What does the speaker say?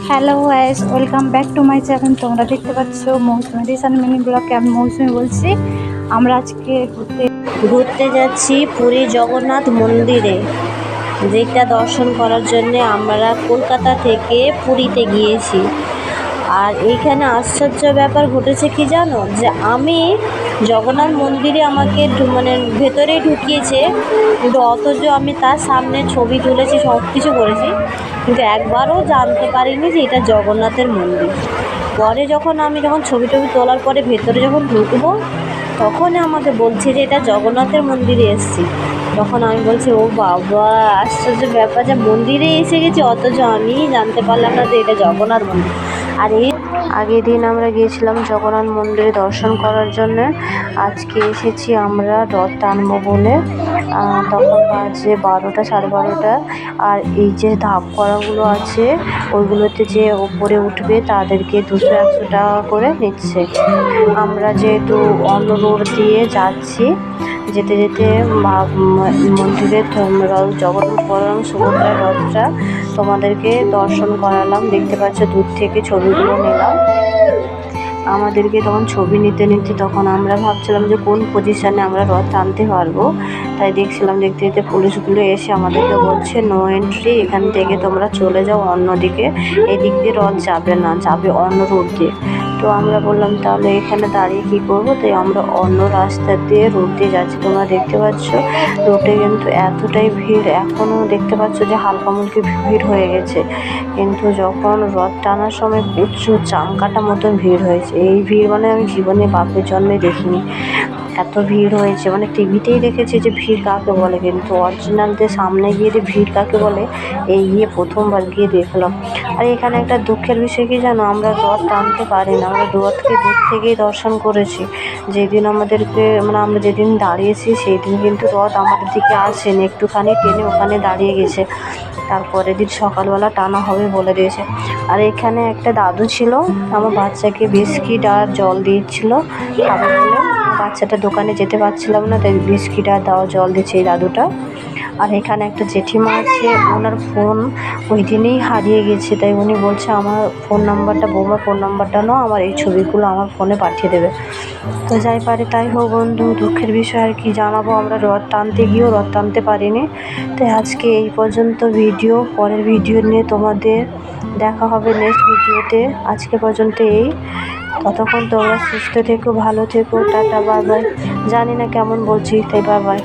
Hello guys, welcome back to my channel. তোমরা দেখতে পাচ্ছ মৌসুমি রিসান মিনি ব্লগে। আমি মৌসুমি বলছি। আমরা আজকে ঘুরতে যাচ্ছি পুরী জগন্নাথ মন্দিরে, যেটা দর্শন করার জন্য আমরা কলকাতা থেকে পুরীতে গিয়েছি। আর এইখানে আশ্চর্য ব্যাপার ঘটেছে কি জানো, যে আমি জগন্নাথ মন্দিরে আমাকে মানে ভেতরে ঢুকিয়েছে, কিন্তু অথচ আমি তার সামনে ছবি তুলেছি, সব কিছু করেছি, কিন্তু একবারও জানতে পারিনি যে এটা জগন্নাথের মন্দির। পরে যখন ছবি টবি তোলার পরে ভেতরে যখন ঢুকবো, তখন আমাকে বলছে যে এটা জগন্নাথের মন্দিরে এসেছি। তখন আমি বলছি, ও বাবা, আশ্চর্য ব্যাপার, যে মন্দিরে এসে গেছি অথচ আমি জানতে পারলাম না যে এটা জগন্নাথ মন্দির। আর এই আগের দিন আমরা গিয়েছিলাম জগন্নাথ মন্দিরে দর্শন করার জন্য। আজকে এসেছি আমরা রথ টানবো বলে। তখন বাজে 12টা, 12:30। আর এই যে ধাপ করাগুলো আছে, ওইগুলোতে যে ওপরে উঠবে তাদেরকে 200-100 টাকা করে নিচ্ছে। আমরা যেহেতু অন্য রোড দিয়ে যাচ্ছি, যেতে যেতে মন্দিরের রথ, জগন্নাথ বলরাম সুভদ্রার রথটা তোমাদেরকে দর্শন করালাম। দেখতে পাচ্ছ, দূর থেকে ছবিগুলো নিলাম। আমাদেরকে তখন ছবি নিতে নিতে তখন আমরা ভাবছিলাম যে কোন পজিশানে আমরা রথ টানতে পারবো। তাই দেখছিলাম, দেখতে দেখতে পুলিশগুলো এসে আমাদেরকে বলছে, নো এন্ট্রি, এখান থেকে তোমরা চলে যাও অন্যদিকে, এদিক দিয়ে রথ যাবে না, যাবে অন্য রোড দিয়ে। তো আমরা বললাম, তাহলে এখানে দাঁড়িয়ে কী করবো? তাই আমরা অন্য রাস্তা দিয়ে রোড দিয়ে যাচ্ছি। তোমরা দেখতে পাচ্ছ রোডে কিন্তু এতটাই ভিড়, এখনও দেখতে পাচ্ছ যে হালকা মুলকি ভিড় হয়ে গেছে, কিন্তু যখন রথ টানার সময় প্রচুর চামকাটা মতন ভিড় হয়েছে। এই ভিড় মানে আমি জীবনে বাপের জন্মে দেখিনি, এত ভিড় হয়েছে। মানে টিভিতেই দেখেছি যে ভিড় কাকে বলে, কিন্তু অরিজিনালদের সামনে গিয়ে যে ভিড় কাকে বলে, এই গিয়ে প্রথমবার গিয়ে দেখলাম। আর এখানে একটা দুঃখের বিষয় কি জানো, আমরা রথ টানতে পারি না। আমরা রথকে দূর থেকেই দর্শন করেছি। যেদিন আমাদেরকে আমরা যেদিন দাঁড়িয়েছি সেই দিন কিন্তু রথ আমাদের দিকে আসেনি, একটুখানি টেনে ওখানে দাঁড়িয়ে গেছে। তারপরের দিন সকালবেলা টানা হবে বলে দিয়েছে। আর এখানে একটা দাদু ছিল, আমার বাচ্চাকে বিস্কিট আর জল দিচ্ছিল খাবে বলে। বাচ্চাটা দোকানে যেতে পারছিলাম না, তাই বিস্কিট আর জল দিচ্ছে এই দাদুটা। আর এখানে একটা জেঠিমা আছে, ওনার ফোন ওই দিনেই হারিয়ে গেছে, তাই উনি বলছে আমার ফোন নাম্বারটা, বৌমার ফোন নাম্বারটা নাও, আমার এই ছবিগুলো আমার ফোনে পাঠিয়ে দেবে। তো যাই পারে তাই হোক বন্ধু, দুঃখের বিষয় আর কি জানাবো, আমরা রথ টানতে গিয়েও রথ টানতে পারিনি। তাই আজকে এই পর্যন্ত ভিডিও, পরের ভিডিও নিয়ে তোমাদের দেখা হবে নেক্সট ভিডিওতে। আজকে পর্যন্ত এই, ততক্ষণ তোমরা সুস্থ থেকো, ভালো থেকো, টাটা, বাই বাই। জানি না কেমন বলছি, তাই বাই বাই।